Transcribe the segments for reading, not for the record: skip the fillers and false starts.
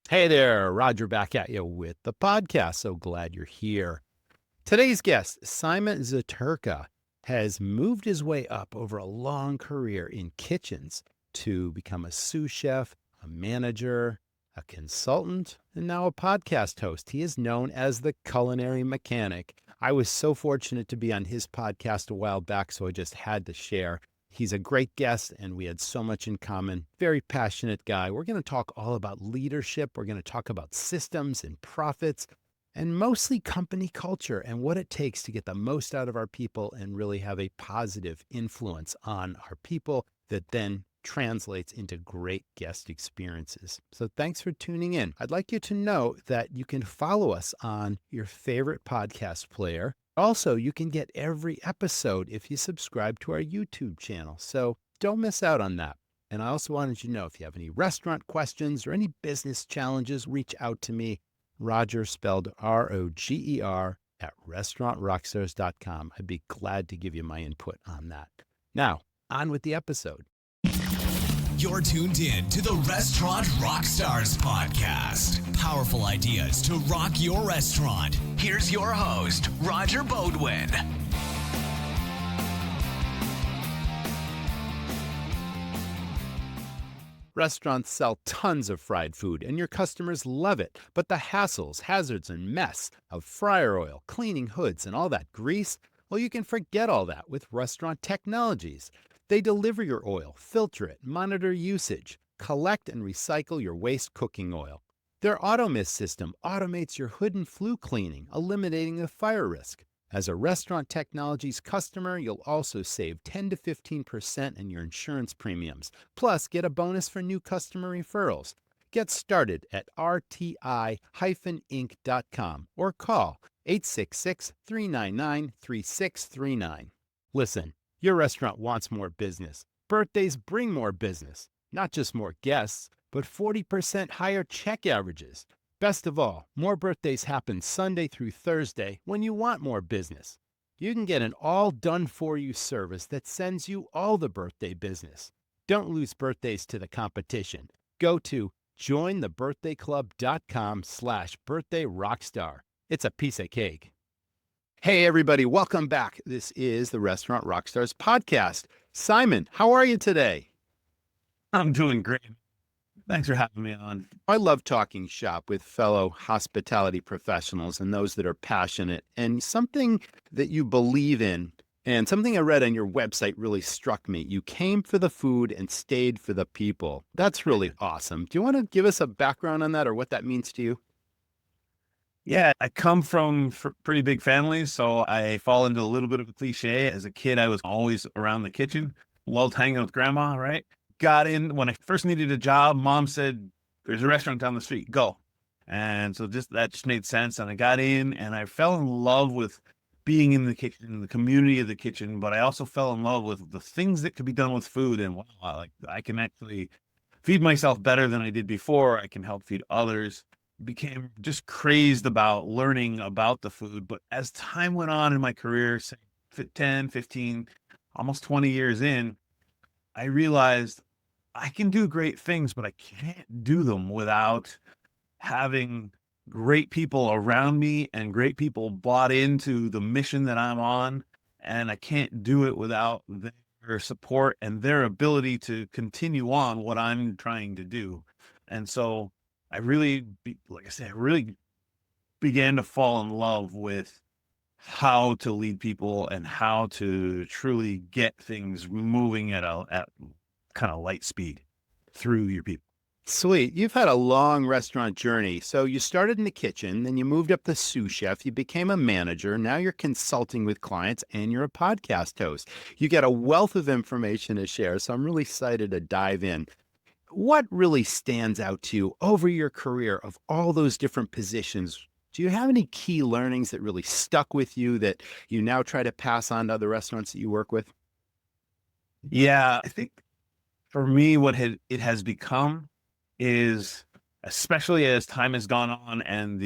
Hey there, Roger back at you with the podcast. So glad you're here. Today's guest, Simon Zatyrka, has moved his way up over a long career in kitchens to become a sous chef, a manager, a consultant, and now a podcast host. He is known as the culinary mechanic. I was so fortunate to be on his podcast a while back, so I just had to share. He's a great guest, and we had so much in common. Very passionate guy. We're going to talk all about leadership. We're going to talk about systems and profits, and mostly company culture and what it takes to get the most out of our people and really have a positive influence on our people that then translates into great guest experiences. So thanks for tuning in. I'd like you to know that you can follow us on your favorite podcast player. Also, you can get every episode if you subscribe to our YouTube channel. So don't miss out on that. And I also wanted you to know if you have any restaurant questions or any business challenges, reach out to me. Roger, spelled Roger, at restaurantrockstars.com. I'd be glad to give you my input on that. Now, on with the episode. You're tuned in to the Restaurant Rockstars Podcast. Powerful ideas to rock your restaurant. Here's your host, Roger Bodwin. Restaurants sell tons of fried food, and your customers love it. But the hassles, hazards, and mess of fryer oil, cleaning hoods, and all that grease, well, you can forget all that with Restaurant Technologies. They deliver your oil, filter it, monitor usage, collect and recycle your waste cooking oil. Their AutoMist system automates your hood and flue cleaning, eliminating the fire risk. As a Restaurant Technologies customer, you'll also save 10 to 15% in your insurance premiums. Plus, get a bonus for new customer referrals. Get started at rti-inc.com or call 866-399-3639. Listen, your restaurant wants more business. Birthdays bring more business. Not just more guests, but 40% higher check averages. Best of all, more birthdays happen Sunday through Thursday when you want more business. You can get an all-done-for-you service that sends you all the birthday business. Don't lose birthdays to the competition. Go to jointhebirthdayclub.com/birthdayrockstar. It's a piece of cake. Hey, everybody, welcome back. This is the Restaurant Rockstars Podcast. Simon, how are you today? I'm doing great. Thanks for having me on. I love talking shop with fellow hospitality professionals and those that are passionate. And something that you believe in, and something I read on your website really struck me. You came for the food and stayed for the people. That's really awesome. Do you want to give us a background on that or what that means to you? Yeah, I come from pretty big families, so I fall into a little bit of a cliche. As a kid, I was always around the kitchen, loved hanging with grandma, right? Got in when I first needed a job. Mom said, there's a restaurant down the street, go. And so that just made sense. And I got in and I fell in love with being in the kitchen, in the community of the kitchen, but I also fell in love with the things that could be done with food. And wow, like I can actually feed myself better than I did before. I can help feed others. Became just crazed about learning about the food. But as time went on in my career, say 10, 15, almost 20 years in, I realized I can do great things, but I can't do them without having great people around me and great people bought into the mission that I'm on. And I can't do it without their support and their ability to continue on what I'm trying to do. And so I really, like I said, I really began to fall in love with how to lead people and how to truly get things moving at kind of light speed through your people. Sweet. You've had a long restaurant journey. So you started in the kitchen, then you moved up to sous chef, you became a manager, now you're consulting with clients, and you're a podcast host. You get a wealth of information to share, so I'm really excited to dive in. What really stands out to you over your career of all those different positions? Do you have any key learnings that really stuck with you that you now try to pass on to other restaurants that you work with? Yeah, I think for me, what it has become is, especially as time has gone on and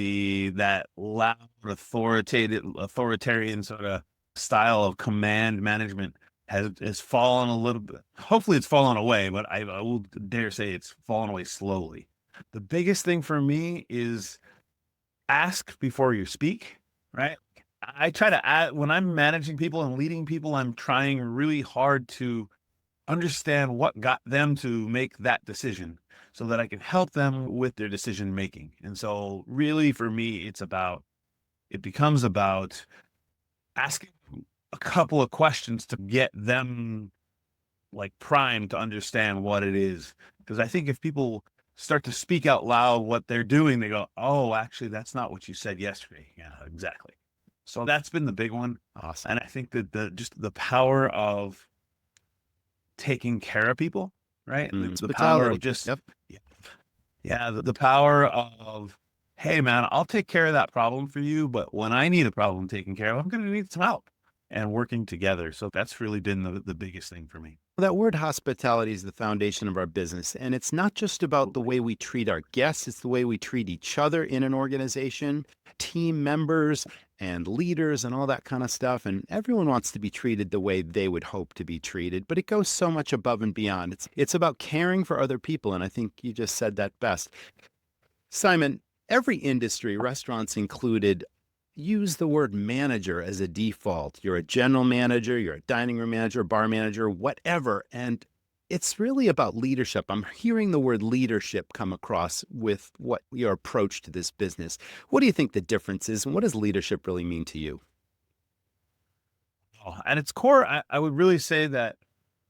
that loud authoritarian sort of style of command management has fallen a little bit. Hopefully it's fallen away, but I will dare say it's fallen away slowly. The biggest thing for me is ask before you speak, right? I try to add, when I'm managing people and leading people, I'm trying really hard to understand what got them to make that decision so that I can help them with their decision making. And so really for me, it becomes about asking a couple of questions to get them like primed to understand what it is. Because I think if people start to speak out loud what they're doing, they go, oh, actually, that's not what you said yesterday. Yeah, exactly. So that's been the big one. Awesome. And I think that just the power of taking care of people, right? The power of just, Yep. yeah, the power of, hey, man, I'll take care of that problem for you. But when I need a problem taken care of, I'm going to need some help and working together. So that's really been the biggest thing for me. That word hospitality is the foundation of our business. And it's not just about the way we treat our guests, it's the way we treat each other in an organization, team members and leaders and all that kind of stuff. And everyone wants to be treated the way they would hope to be treated, but it goes so much above and beyond. It's about caring for other people. And I think you just said that best. Simon, every industry, restaurants included, use the word manager as a default. You're a general manager, you're a dining room manager, bar manager, whatever. And it's really about leadership. I'm hearing the word leadership come across with what your approach to this business. What do you think the difference is, and what does leadership really mean to you? Oh, at its core, I would really say that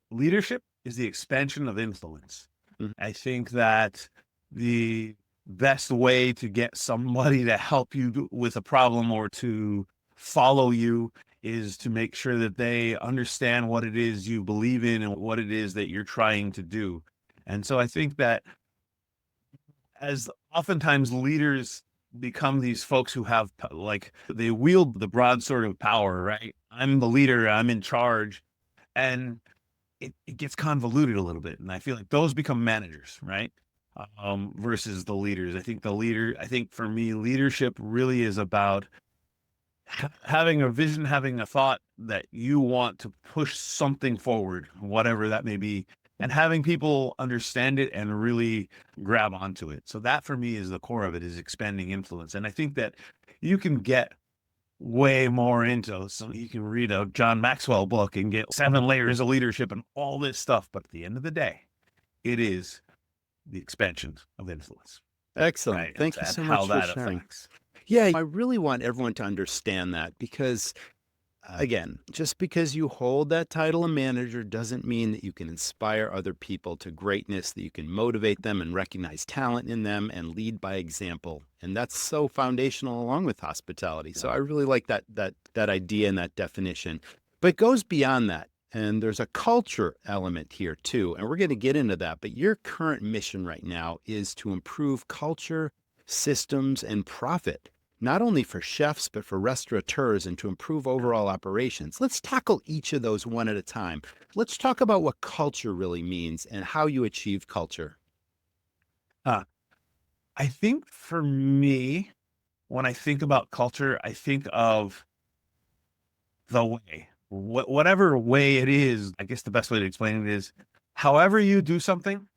leadership is the expansion of influence. Mhm. I think that the best way to get somebody to help you with a problem or to follow you is to make sure that they understand what it is you believe in and what it is that you're trying to do. And so I think that as oftentimes leaders become these folks who have like they wield the broad sort of power, right? I'm the leader, I'm in charge. And it gets convoluted a little bit. And I feel like those become managers, right? Versus the leaders. I think for me, leadership really is about having a vision, having a thought that you want to push something forward, whatever that may be, and having people understand it and really grab onto it. So that for me is the core of it, is expanding influence. And I think that you can get way more into, so you can read a John Maxwell book and get 7 layers of leadership and all this stuff. But at the end of the day, it is the expansion of influence. Excellent. Right? Thank you so much for sharing. Affects. Yeah, I really want everyone to understand that because, again, just because you hold that title of manager doesn't mean that you can inspire other people to greatness, that you can motivate them and recognize talent in them and lead by example. And that's so foundational along with hospitality. So I really like that idea and that definition. But it goes beyond that. And there's a culture element here too. And we're going to get into that. But your current mission right now is to improve culture, systems, and profit, not only for chefs, but for restaurateurs, and to improve overall operations. Let's tackle each of those one at a time. Let's talk about what culture really means and how you achieve culture. I think for me, when I think about culture, I think of the way, whatever way it is. I guess the best way to explain it is, however you do something,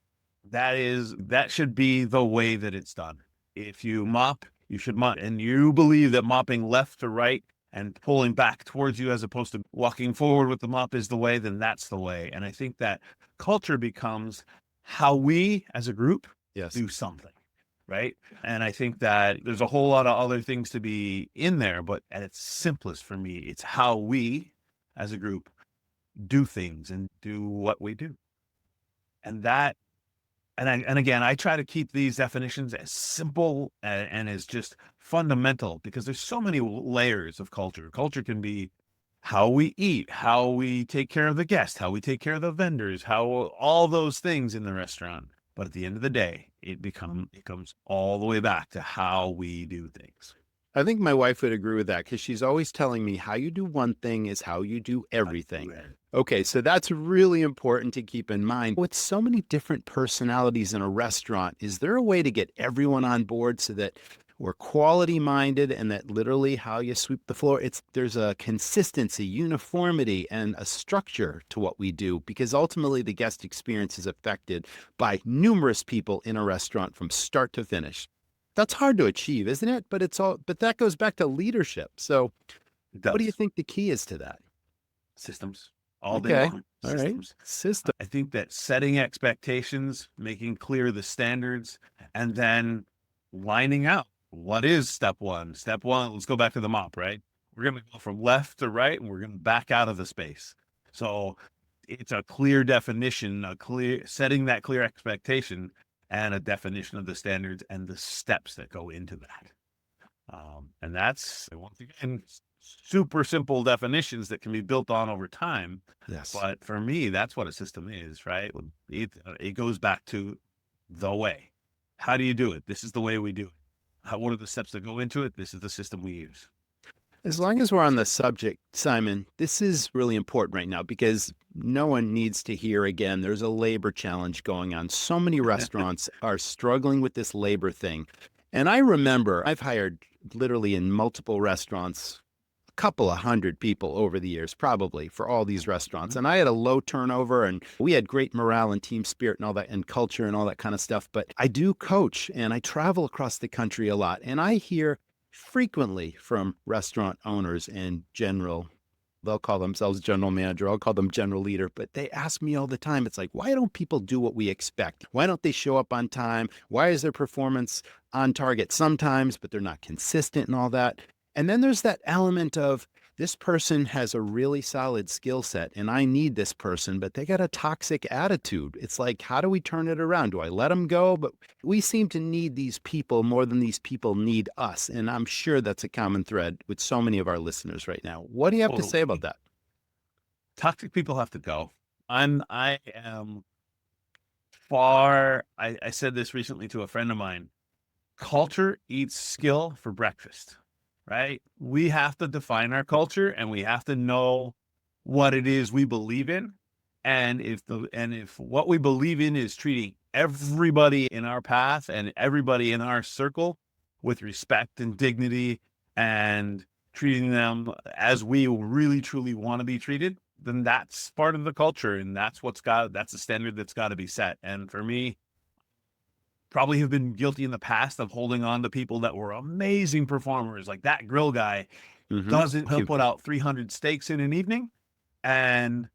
that should be the way that it's done. If you mop, you should mop, and you believe that mopping left to right and pulling back towards you as opposed to walking forward with the mop is the way, then that's the way. And I think that culture becomes how we as a group do something, right? And I think that there's a whole lot of other things to be in there, but at its simplest for me, it's how we as a group do things and do what we do. And that, and again, I try to keep these definitions as simple and as just fundamental, because there's so many layers of culture. Culture can be how we eat, how we take care of the guest, how we take care of the vendors, how all those things in the restaurant. But at the end of the day, it comes all the way back to how we do things. I think my wife would agree with that because she's always telling me how you do one thing is how you do everything. Okay, so that's really important to keep in mind. With so many different personalities in a restaurant, is there a way to get everyone on board so that we're quality minded, and that literally how you sweep the floor, there's a consistency, uniformity, and a structure to what we do, because ultimately the guest experience is affected by numerous people in a restaurant from start to finish. That's hard to achieve, isn't it? But that goes back to leadership. So It what do you does. think the key is to that? Systems all day Okay. long. All right. Systems. System. I think that setting expectations, making clear the standards, and then lining out what is step one. Step one, let's go back to the mop, right? We're going to go from left to right, and we're going to back out of the space. So it's a clear definition, setting that clear expectation, and a definition of the standards and the steps that go into that. And that's, once again, super simple definitions that can be built on over time. Yes. But for me, that's what a system is, right? It goes back to the way. How do you do it? This is the way we do it. What are the steps that go into it? This is the system we use. As long as we're on the subject, Simon, this is really important right now, because no one needs to hear again, there's a labor challenge going on. So many restaurants are struggling with this labor thing. And I remember I've hired literally in multiple restaurants, a couple of hundred people over the years, probably, for all these restaurants. And I had a low turnover, and we had great morale and team spirit and all that, and culture and all that kind of stuff. But I do coach, and I travel across the country a lot, and I hear frequently from restaurant owners and they'll call themselves general manager, I'll call them general leader, but they ask me all the time, it's like, why don't people do what we expect? Why don't they show up on time? Why is their performance on target sometimes, but they're not consistent and all that? And then there's that element of, this person has a really solid skill set and I need this person, but they got a toxic attitude. It's like, how do we turn it around? Do I let them go? But we seem to need these people more than these people need us. And I'm sure that's a common thread with so many of our listeners right now. What do you have to say about that? Toxic people have to go. I am far, I said this recently to a friend of mine. Culture eats skill for breakfast. Right? We have to define our culture, and we have to know what it is we believe in. And if what we believe in is treating everybody in our path and everybody in our circle with respect and dignity, and treating them as we really truly want to be treated, then that's part of the culture, and that's the standard that's got to be set. And for me, probably have been guilty in the past of holding on to people that were amazing performers. Like that grill guy he'll put out 300 steaks in an evening and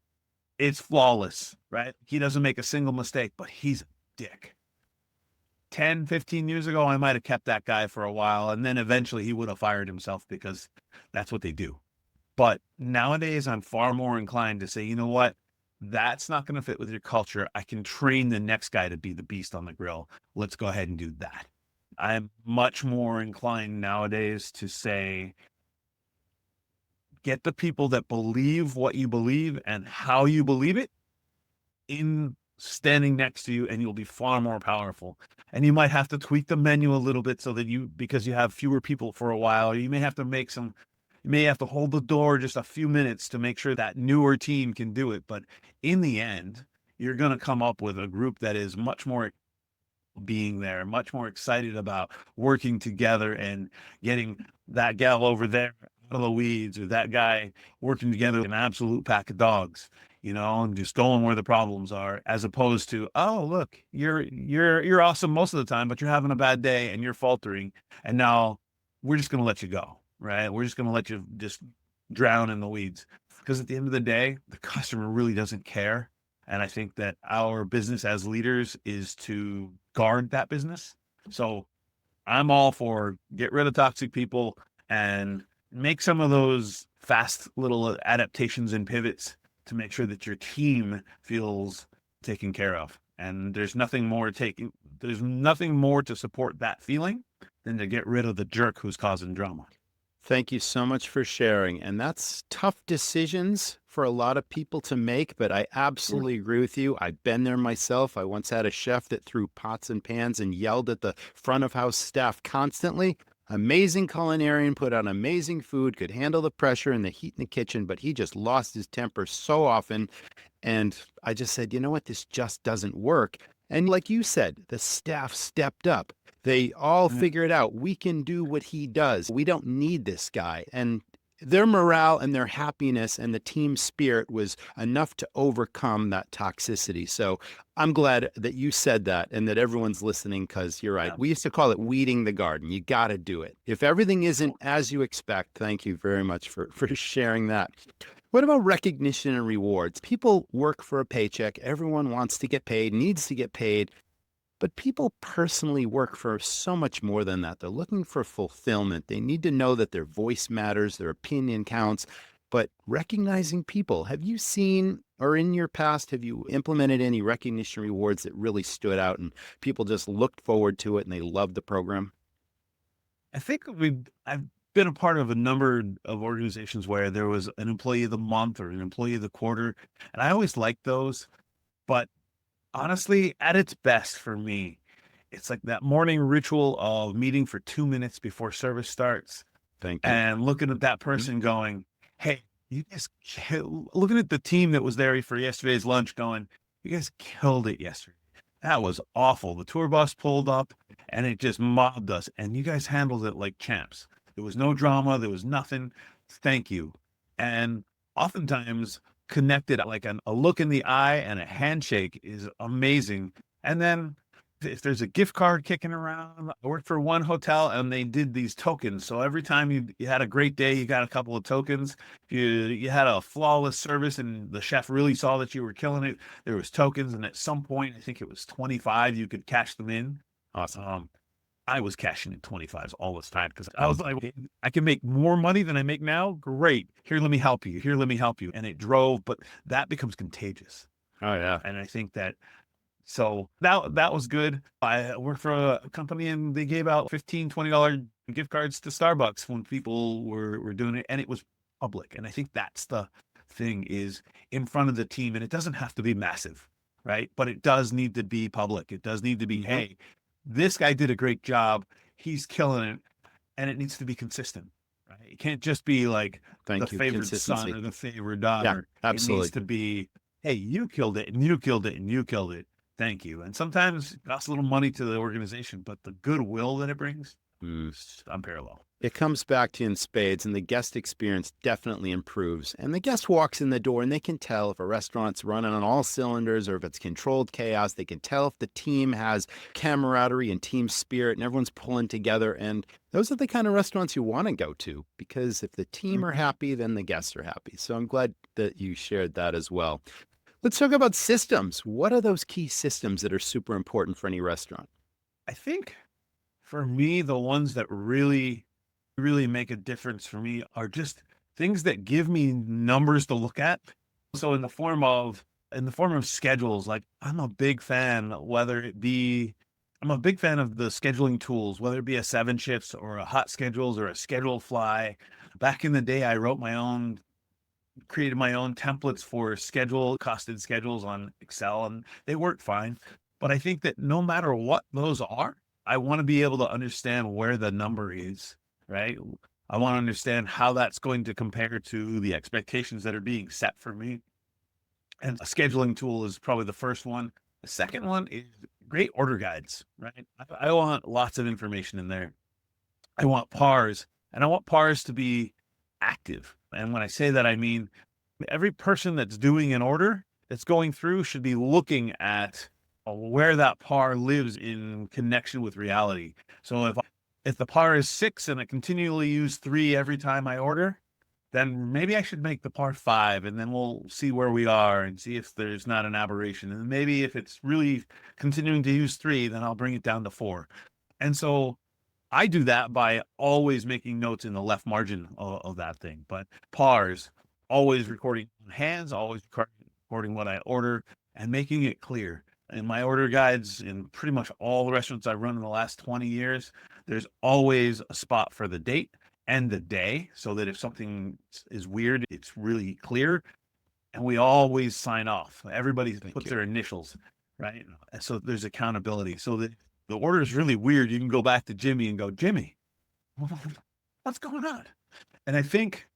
it's flawless, right? He doesn't make a single mistake, but he's a dick. 10, 15 years ago, I might have kept that guy for a while, and then eventually he would have fired himself, because that's what they do. But nowadays, I'm far more inclined to say, you know what? That's not going to fit with your culture. I can train the next guy to be the beast on the grill. Let's go ahead and do that. I'm much more inclined nowadays to say, get the people that believe what you believe and how you believe it in standing next to you, and you'll be far more powerful. And you might have to tweak the menu a little bit so that because you have fewer people for a while, or you may have to you may have to hold the door just a few minutes to make sure that newer team can do it. But in the end, you're going to come up with a group that is much more being there, much more excited about working together and getting that gal over there out of the weeds, or that guy working together with an absolute pack of dogs, and just going where the problems are, as opposed to, oh, look, you're awesome most of the time, but you're having a bad day and you're faltering. And now we're just going to let you go. Right? We're just going to let you just drown in the weeds, because at the end of the day, the customer really doesn't care. And I think that our business as leaders is to guard that business. So I'm all for get rid of toxic people and make some of those fast little adaptations and pivots to make sure that your team feels taken care of. And there's nothing more to support that feeling than to get rid of the jerk who's causing drama. Thank you so much for sharing. And that's tough decisions for a lot of people to make, but I absolutely agree with you. I've been there myself. I once had a chef that threw pots and pans and yelled at the front of house staff constantly. Amazing culinarian, put on amazing food, could handle the pressure and the heat in the kitchen, but he just lost his temper so often. And I just said, you know what, this just doesn't work. And like you said, the staff stepped up. They all Yeah. figure it out. We can do what he does. We don't need this guy. And their morale and their happiness and the team spirit was enough to overcome that toxicity. So I'm glad that you said that and that everyone's listening, because you're right. Yeah. We used to call it weeding the garden. You got to do it. If everything isn't as you expect, thank you very much for sharing that. What about recognition and rewards? People work for a paycheck. Everyone wants to get paid, needs to get paid. But people personally work for so much more than that. They're looking for fulfillment. They need to know that their voice matters, their opinion counts. But recognizing people, have you seen, or in your past, have you implemented any recognition rewards that really stood out and people just looked forward to it and they loved the program? I think I've been a part of a number of organizations where there was an employee of the month or an employee of the quarter, and I always liked those. But honestly, at its best for me, it's like that morning ritual of meeting for 2 minutes before service starts Thank you. and looking at that person going, "Hey, you guys looking at the team that was there for yesterday's lunch going, you guys killed it yesterday. That was awful. The tour bus pulled up and it just mobbed us, and you guys handled it like champs. There was no drama. There was nothing. Thank you." And oftentimes connected, like a look in the eye and a handshake is amazing. And then if there's a gift card kicking around, I worked for one hotel and they did these tokens. So every time you had a great day, you got a couple of tokens. You had a flawless service and the chef really saw that you were killing it, there was tokens. And at some point, I think it was 25, you could cash them in. Awesome. I was cashing in 25s all this time because I was like, I can make more money than I make now. Great. Here, let me help you. Here, let me help you. And it drove, but that becomes contagious. Oh, yeah. And I think that, so that was good. I worked for a company and they gave out $15, $20 gift cards to Starbucks when people were doing it, and it was public. And I think that's the thing, is in front of the team. And it doesn't have to be massive, right? But it does need to be public. It does need to be, hey, this guy did a great job. He's killing it. And it needs to be consistent, right? It can't just be like the favorite son or the favorite daughter. Yeah, absolutely. It needs to be, hey, you killed it and you killed it and you killed it. Thank you. And sometimes it costs a little money to the organization, but the goodwill that it brings is unparalleled. It comes back to you in spades, and the guest experience definitely improves. And the guest walks in the door and they can tell if a restaurant's running on all cylinders or if it's controlled chaos. They can tell if the team has camaraderie and team spirit and everyone's pulling together. And those are the kind of restaurants you want to go to, because if the team are happy, then the guests are happy. So I'm glad that you shared that as well. Let's talk about systems. What are those key systems that are super important for any restaurant? I think for me, the ones that really make a difference for me are just things that give me numbers to look at. So in the form of schedules, like I'm a big fan of the scheduling tools, whether it be a 7 shifts or a hot schedules or a schedule fly. Back in the day, I created my own templates for costed schedules on Excel, and they worked fine. But I think that no matter what those are, I want to be able to understand where the number is, right? I want to understand how that's going to compare to the expectations that are being set for me. And a scheduling tool is probably the first one. The second one is great order guides, right? I want lots of information in there. I want PARs, and I want PARs to be active. And when I say that, I mean every person that's doing an order that's going through should be looking at where that PAR lives in connection with reality. So if the PAR is 6 and I continually use 3 every time I order, then maybe I should make the PAR 5, and then we'll see where we are and see if there's not an aberration. And maybe if it's really continuing to use 3, then I'll bring it down to 4. And so I do that by always making notes in the left margin of that thing. But PARs, always recording hands, always recording what I order and making it clear. In my order guides, in pretty much all the restaurants I've run in the last 20 years, there's always a spot for the date and the day, so that if something is weird, it's really clear. And we always sign off. Everybody puts their initials, right? And so there's accountability. So that the order is really weird, you can go back to Jimmy and go, Jimmy, what's going on? And I think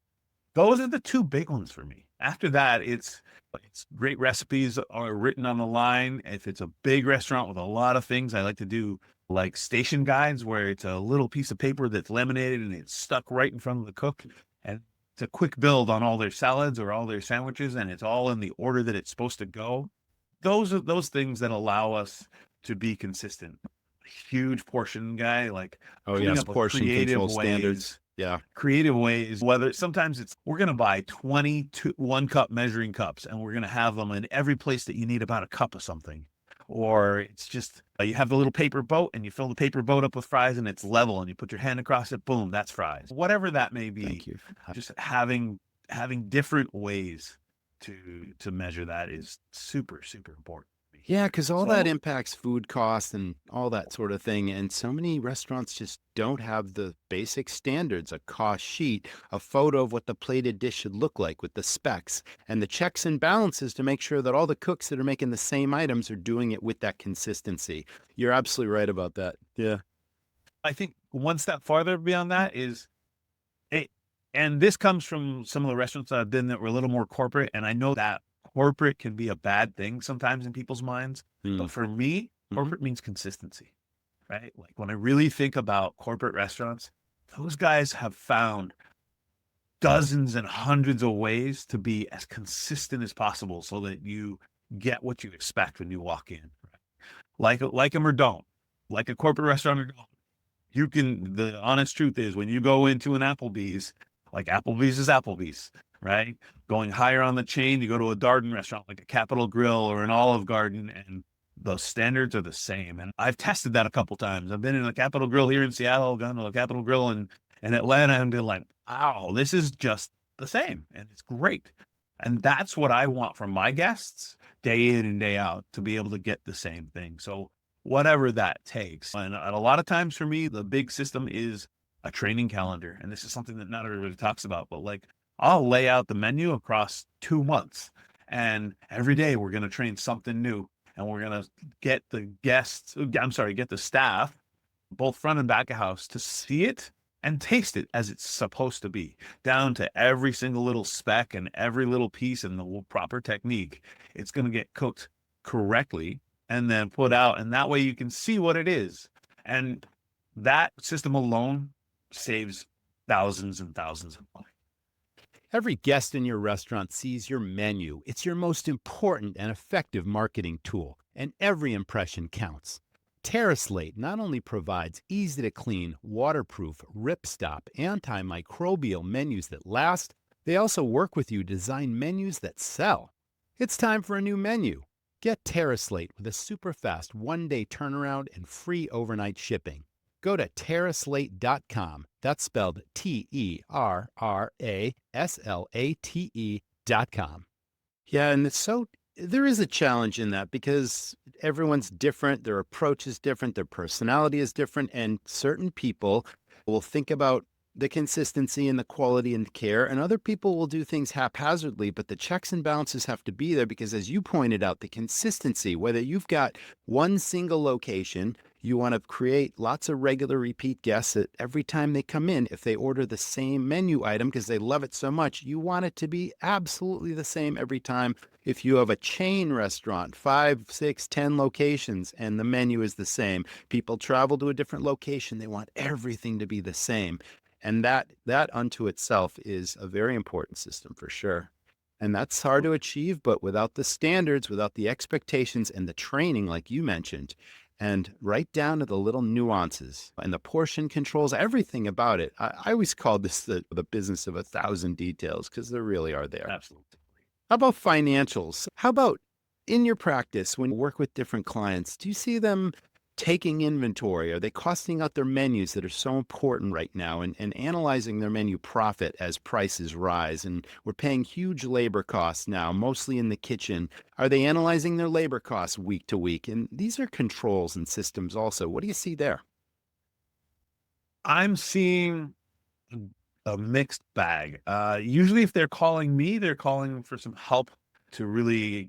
those are the 2 big ones for me. After that, it's great recipes are written on the line. If it's a big restaurant with a lot of things, I like to do like station guides where it's a little piece of paper that's laminated and it's stuck right in front of the cook. And it's a quick build on all their salads or all their sandwiches, and it's all in the order that it's supposed to go. Those are those things that allow us to be consistent. Huge portion guy, like Oh, coming yes. up with Portion control standards. Yeah. creative ways, whether sometimes it's we're going to buy 22 1 cup measuring cups and we're going to have them in every place that you need about a cup of something. Or it's just you have the little paper boat and you fill the paper boat up with fries and it's level and you put your hand across it, boom, that's fries. Whatever that may be. Thank you. Just having different ways to measure that is super, super important. Yeah, because all So that impacts food costs and all that sort of thing. And so many restaurants just don't have the basic standards, a cost sheet, a photo of what the plated dish should look like with the specs, and the checks and balances to make sure that all the cooks that are making the same items are doing it with that consistency. You're absolutely right about that. Yeah. I think one step farther beyond that is and this comes from some of the restaurants that I've been that were a little more corporate. And I know that corporate can be a bad thing sometimes in people's minds. But for me, corporate means consistency, right? Like when I really think about corporate restaurants, those guys have found dozens and hundreds of ways to be as consistent as possible so that you get what you expect when you walk in. Right? Like them or don't, like a corporate restaurant or don't. The honest truth is when you go into an Applebee's, like Applebee's is Applebee's, right? Going higher on the chain, you go to a Darden restaurant like a Capitol Grill or an Olive Garden, and the standards are the same. And I've tested that a couple times. I've been in a Capitol Grill here in Seattle, gone to a Capitol Grill in Atlanta, and been like, wow, this is just the same. And it's great. And that's what I want from my guests day in and day out, to be able to get the same thing. So whatever that takes. And a lot of times for me, the big system is a training calendar. And this is something that not everybody talks about, but like I'll lay out the menu across 2 months, and every day we're going to train something new, and we're going to get the staff, both front and back of house, to see it and taste it as it's supposed to be, down to every single little speck and every little piece and the proper technique. It's going to get cooked correctly and then put out. And that way you can see what it is. And that system alone saves thousands and thousands of money. Every guest in your restaurant sees your menu. It's your most important and effective marketing tool, and every impression counts. TerraSlate not only provides easy-to-clean, waterproof, ripstop, antimicrobial menus that last, they also work with you to design menus that sell. It's time for a new menu. Get TerraSlate with a super-fast one-day turnaround and free overnight shipping. Go to TerraSlate.com. That's spelled TerraSlate.com. Yeah, and there is a challenge in that because everyone's different, their approach is different, their personality is different, and certain people will think about the consistency and the quality and care, and other people will do things haphazardly, but the checks and balances have to be there because, as you pointed out, the consistency, whether you've got one single location, you want to create lots of regular repeat guests that every time they come in, if they order the same menu item because they love it so much, you want it to be absolutely the same every time. If you have a chain restaurant, 5, 6, 10 locations, and the menu is the same, people travel to a different location, they want everything to be the same. And that unto itself is a very important system for sure. And that's hard to achieve, but without the standards, without the expectations and the training, like you mentioned, and right down to the little nuances and the portion controls, everything about it. I always call this the business of 1,000 details because there really are there. Absolutely. How about financials? How about in your practice when you work with different clients, do you see them taking inventory? Are they costing out their menus that are so important right now and analyzing their menu profit as prices rise? And we're paying huge labor costs now, mostly in the kitchen. Are they analyzing their labor costs week to week? And these are controls and systems also. What do you see there? I'm seeing a mixed bag. Usually if they're calling me, they're calling for some help to really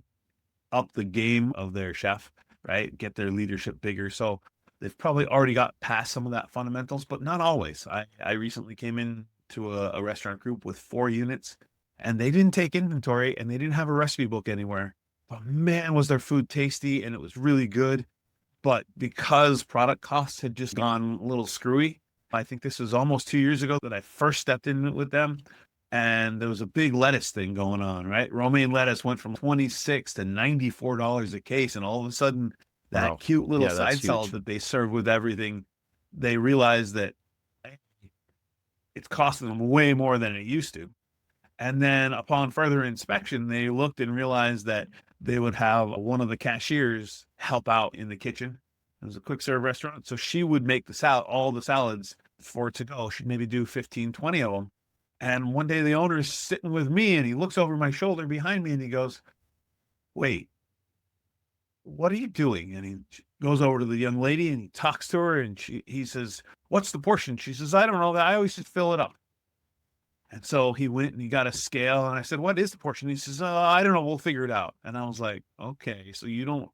up the game of their chef, right? Get their leadership bigger. So they've probably already got past some of that fundamentals, but not always. I recently came in to a restaurant group with 4 units and they didn't take inventory and they didn't have a recipe book anywhere. But man, was their food tasty and it was really good. But because product costs had just gone a little screwy, I think this was almost 2 years ago that I first stepped in with them. And there was a big lettuce thing going on, right? Romaine lettuce went from $26 to $94 a case. And all of a sudden, that Wow. cute little Yeah, that's side salad huge. that they serve with everything, they realized that it's costing them way more than it used to. And then upon further inspection, they looked and realized that they would have one of the cashiers help out in the kitchen. It was a quick serve restaurant. So she would make all the salads for to go. She'd maybe do 15, 20 of them. And one day the owner is sitting with me and he looks over my shoulder behind me and he goes, "Wait, what are you doing?" And he goes over to the young lady and he talks to her and he says, "What's the portion?" She says, "I don't know. I always just fill it up." And so he went and he got a scale and I said, "What is the portion?" He says, "I don't know. We'll figure it out." And I was like, okay, so you don't.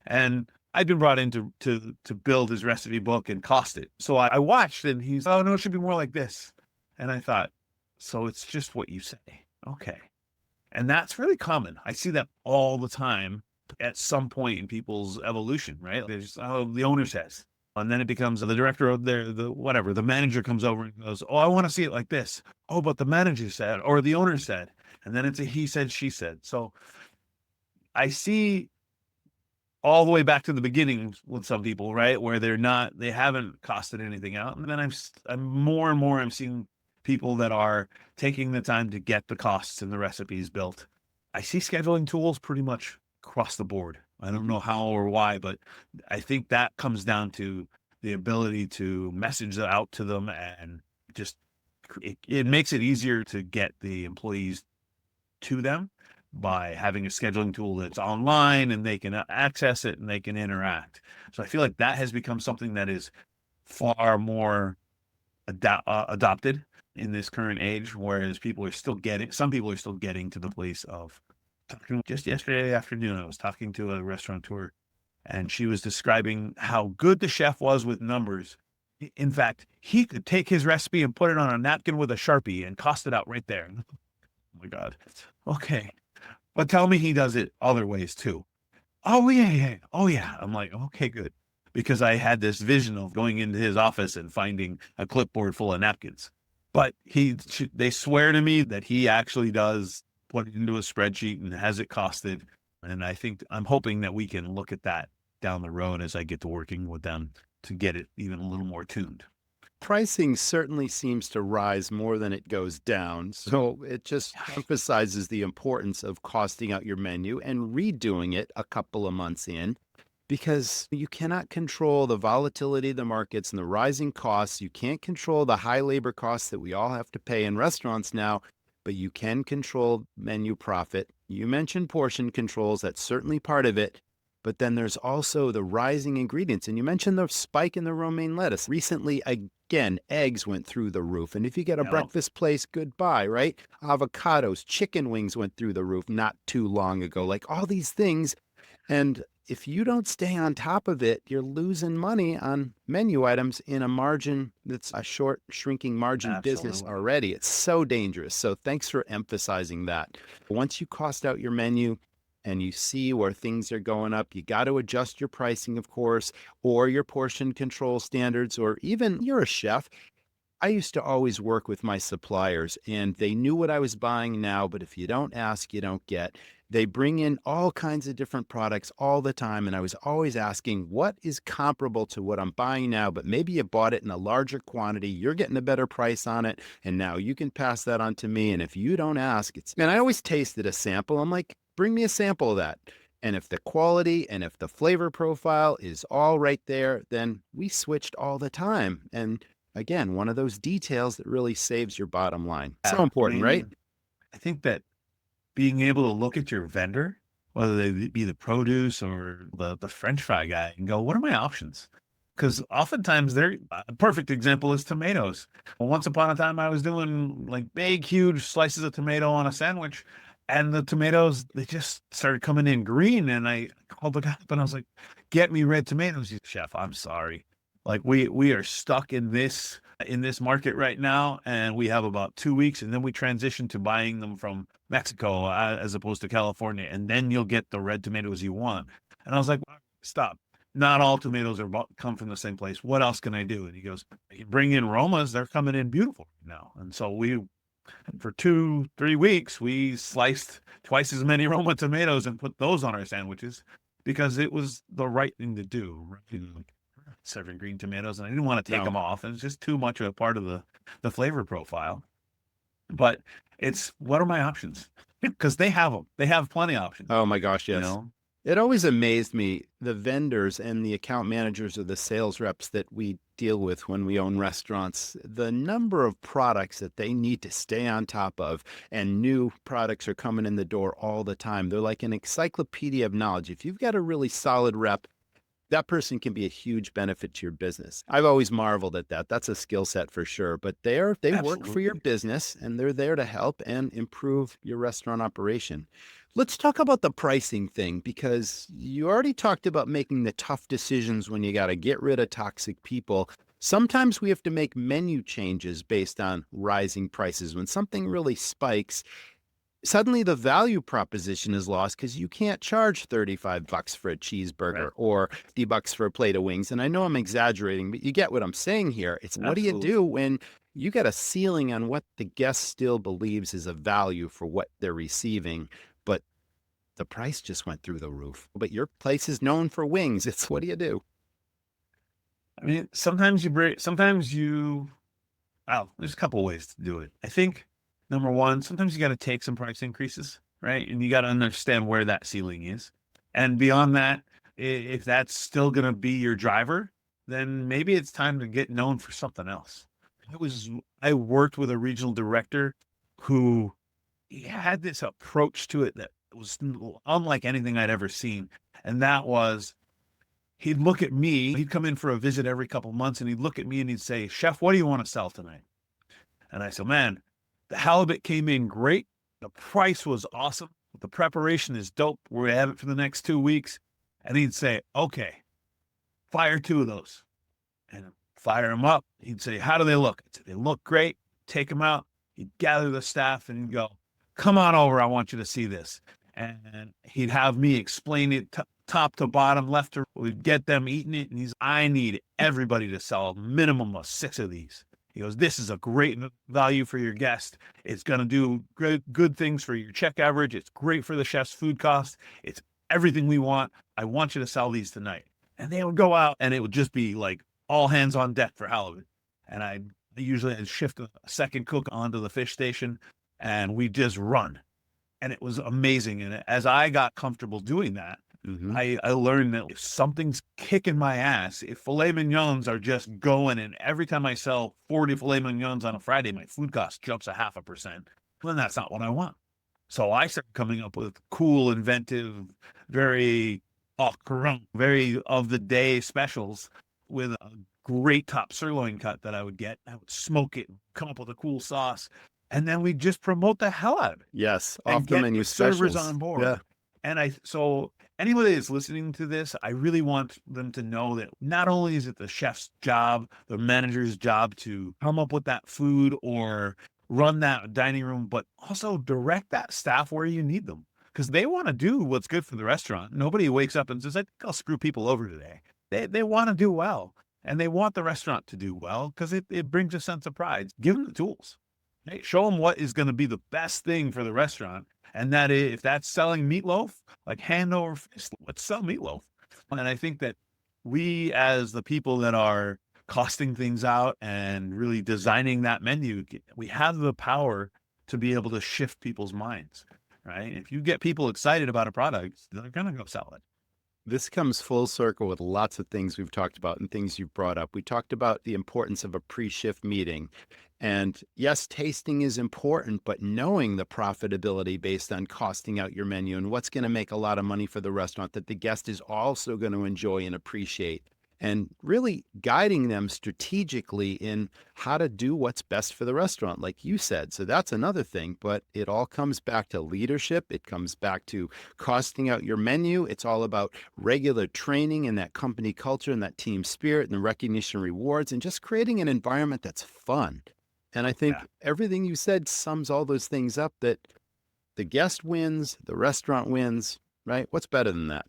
And I'd been brought in to build his recipe book and cost it. So I watched and he's, "Oh no, it should be more like this." And I thought, so it's just what you say. Okay. And that's really common. I see that all the time at some point in people's evolution, right? There's, "Oh, the owner says." And then it becomes the director of the manager comes over and goes, "Oh, I want to see it like this." "Oh, but the manager said," or the owner said. And then it's a he said, she said. So I see all the way back to the beginning with some people, right? Where they haven't costed anything out. And then I'm more and more, I'm seeing people that are taking the time to get the costs and the recipes built. I see scheduling tools pretty much across the board. I don't know how or why, but I think that comes down to the ability to message that out to them, and just it makes it easier to get the employees to them by having a scheduling tool that's online and they can access it and they can interact. So I feel like that has become something that is far more adopted in this current age, whereas some people are still getting to the place of talking. Just yesterday afternoon, I was talking to a restaurateur and she was describing how good the chef was with numbers. In fact, he could take his recipe and put it on a napkin with a Sharpie and cost it out right there. Oh my God. Okay. But tell me he does it other ways too. "Oh yeah, yeah. Oh yeah." I'm like, okay, good. Because I had this vision of going into his office and finding a clipboard full of napkins. But they swear to me that he actually does put it into a spreadsheet and has it costed. And I'm hoping that we can look at that down the road as I get to working with them to get it even a little more tuned. Pricing certainly seems to rise more than it goes down. So it just emphasizes the importance of costing out your menu and redoing it a couple of months in, because you cannot control the volatility of the markets and the rising costs. You can't control the high labor costs that we all have to pay in restaurants now, but you can control menu profit. You mentioned portion controls. That's certainly part of it. But then there's also the rising ingredients. And you mentioned the spike in the romaine lettuce. Recently, again, eggs went through the roof. And if you get a breakfast place, goodbye, right? Avocados, chicken wings went through the roof not too long ago. Like all these things. And if you don't stay on top of it, you're losing money on menu items in a margin that's a short, shrinking margin business already. It's so dangerous. So thanks for emphasizing that. Once you cost out your menu, and you see where things are going up, you got to adjust your pricing, of course, or your portion control standards, or even you're a chef. I used to always work with my suppliers and they knew what I was buying now, but if you don't ask, you don't get. They bring in all kinds of different products all the time. And I was always asking, what is comparable to what I'm buying now? But maybe you bought it in a larger quantity. You're getting a better price on it. And now you can pass that on to me. And if you don't ask, and I always tasted a sample. I'm like, bring me a sample of that. And if the quality and if the flavor profile is all right there, then we switched all the time. And again, one of those details that really saves your bottom line. So important, right? I think that being able to look at your vendor, whether they be the produce or the French fry guy, and go, what are my options? Because oftentimes a perfect example is tomatoes. Once upon a time, I was doing like big, huge slices of tomato on a sandwich, and the tomatoes, they just started coming in green. And I called the guy up and I was like, "Get me red tomatoes." He said, "Chef, I'm sorry. Like we are stuck in this market right now, and we have about 2 weeks, and then we transition to buying them from Mexico as opposed to California, and then you'll get the red tomatoes you want." And I was like, "Stop. not all tomatoes come from the same place. What else can I do? And he goes, you bring in Romas, they're coming in beautiful now. And so for 2-3 weeks, we sliced twice as many Roma tomatoes and put those on our sandwiches because it was the right thing to do. Right? Like serving green tomatoes, and I didn't want to take them off. It was just too much of a part of the flavor profile. But it's, what are my options? Because they have them. They have plenty of options. Oh my gosh, yes. You know? It always amazed me, the vendors and the account managers or the sales reps that we deal with when we own restaurants, the number of products that they need to stay on top of, and new products are coming in the door all the time. They're like an encyclopedia of knowledge. If you've got a really solid rep, that person can be a huge benefit to your business. I've always marveled at that. That's a skill set for sure. But they work for your business, and they're there to help and improve your restaurant operation. Let's talk about the pricing thing, because you already talked about making the tough decisions when you got to get rid of toxic people. Sometimes we have to make menu changes based on rising prices. When something really spikes, suddenly the value proposition is lost because you can't charge $35 for a cheeseburger or $50 for a plate of wings. And I know I'm exaggerating, but you get what I'm saying here. It's what do you do when you got a ceiling on what the guest still believes is a value for what they're receiving, but the price just went through the roof? But your place is known for wings. It's, what do you do? I mean, sometimes there's a couple of ways to do it. I think number one, sometimes you got to take some price increases, right? And you got to understand where that ceiling is. And beyond that, if that's still going to be your driver, then maybe it's time to get known for something else. I worked with a regional director who, he had this approach to it that was unlike anything I'd ever seen. And that was, he'd look at me, he'd come in for a visit every couple months, and he'd look at me and he'd say, "Chef, what do you want to sell tonight?" And I said, "Man, the halibut came in great. The price was awesome. The preparation is dope. We have it for the next 2 weeks." And he'd say, "Okay, fire 2 of those." And fire them up. He'd say, "How do they look?" I'd say, "They look great." Take them out. He'd gather the staff and he'd go, "Come on over. I want you to see this." And he'd have me explain it top to bottom, left to right. We'd get them eating it. And "I need everybody to sell a minimum of 6 of these." He goes, "This is a great value for your guest. It's going to do good things for your check average. It's great for the chef's food cost. It's everything we want. I want you to sell these tonight." And they would go out and it would just be like all hands on deck for halibut. And I'd shift a second cook onto the fish station and we just run. And it was amazing. And as I got comfortable doing that, I learned that if something's kicking my ass, if filet mignons are just going, and every time I sell 40 filet mignons on a Friday, my food cost jumps 0.5%, then that's not what I want. So I started coming up with cool, inventive, very of the day specials with a great top sirloin cut that I would get. I would smoke it, come up with a cool sauce, and then we just promote the hell out of it. Yes, off the menu servers specials on board. Yeah. And so anybody that's listening to this, I really want them to know that not only is it the chef's job, the manager's job to come up with that food or run that dining room, but also direct that staff where you need them, because they want to do what's good for the restaurant. Nobody wakes up and says, "I think I'll screw people over today." They want to do well, and they want the restaurant to do well because it brings a sense of pride. Give them the tools. Hey, show them what is going to be the best thing for the restaurant. And that is, if that's selling meatloaf, like hand over fist, let's sell meatloaf. And I think that we, as the people that are costing things out and really designing that menu, we have the power to be able to shift people's minds, right? If you get people excited about a product, they're going to go sell it. This comes full circle with lots of things we've talked about and things you've brought up. We talked about the importance of a pre-shift meeting. And yes, tasting is important, but knowing the profitability based on costing out your menu and what's going to make a lot of money for the restaurant that the guest is also going to enjoy and appreciate, and really guiding them strategically in how to do what's best for the restaurant, like you said. So that's another thing, but it all comes back to leadership. It comes back to costing out your menu. It's all about regular training and that company culture and that team spirit and the recognition rewards and just creating an environment that's fun. And I think everything you said sums all those things up, that the guest wins, the restaurant wins, right? What's better than that?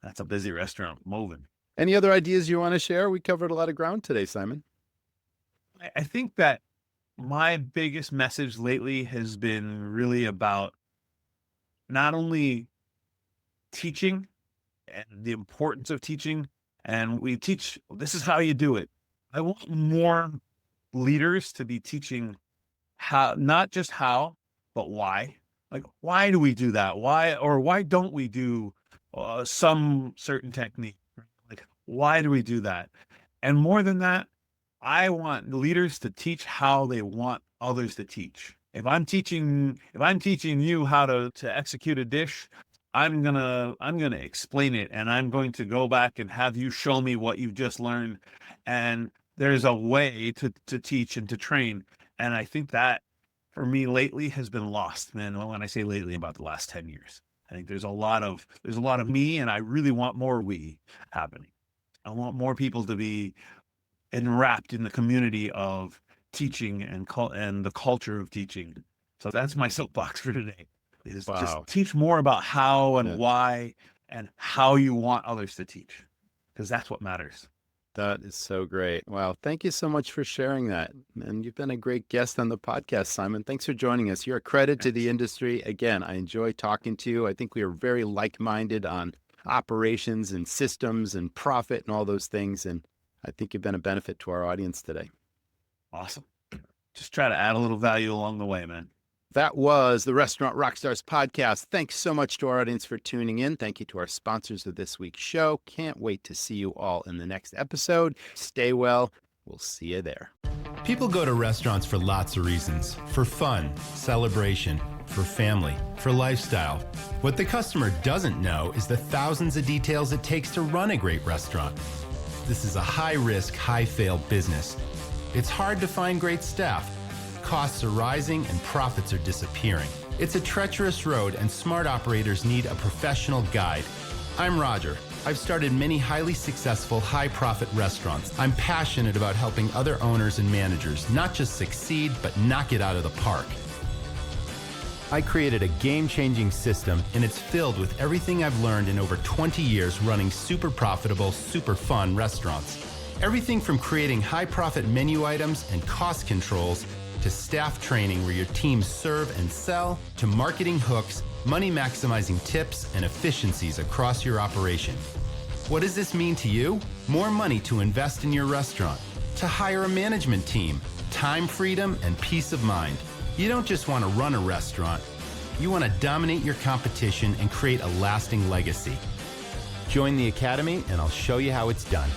That's a busy restaurant moving. Any other ideas you want to share? We covered a lot of ground today, Simon. I think that my biggest message lately has been really about not only teaching and the importance of teaching, and we teach, this is how you do it. I want more leaders to be teaching how, not just how, but why. Like, why do we do that? Why don't we do some certain technique? Like, why do we do that? And more than that, I want leaders to teach how they want others to teach. If I'm teaching you how to execute a dish, I'm gonna explain it, and I'm going to go back and have you show me what you've just learned. And there's a way to teach and to train. And I think that for me lately has been lost, man. When I say lately, about the last 10 years, I think there's a lot of me, and I really want more we happening. I want more people to be enwrapped in the community of teaching and the culture of teaching. So that's my soapbox for today. Is just teach more about how and why and how you want others to teach, because that's what matters. That is so great. Wow. Thank you so much for sharing that. And you've been a great guest on the podcast, Simon. Thanks for joining us. You're a credit to the industry. Again, I enjoy talking to you. I think we are very like-minded on operations and systems and profit and all those things. And I think you've been a benefit to our audience today. Awesome. Just try to add a little value along the way, man. That was the Restaurant Rockstars Podcast. Thanks so much to our audience for tuning in. Thank you to our sponsors of this week's show. Can't wait to see you all in the next episode. Stay well. We'll see you there. People go to restaurants for lots of reasons. For fun, celebration, for family, for lifestyle. What the customer doesn't know is the thousands of details it takes to run a great restaurant. This is a high-risk, high-fail business. It's hard to find great staff. Costs are rising and profits are disappearing. It's a treacherous road, and smart operators need a professional guide. I'm Roger. I've started many highly successful, high-profit restaurants. I'm passionate about helping other owners and managers not just succeed, but knock it out of the park. I created a game-changing system, and it's filled with everything I've learned in over 20 years running super profitable, super fun restaurants. Everything from creating high-profit menu items and cost controls to staff training where your teams serve and sell, to marketing hooks, money-maximizing tips, and efficiencies across your operation. What does this mean to you? More money to invest in your restaurant, to hire a management team, time freedom, and peace of mind. You don't just want to run a restaurant. You want to dominate your competition and create a lasting legacy. Join the Academy, and I'll show you how it's done.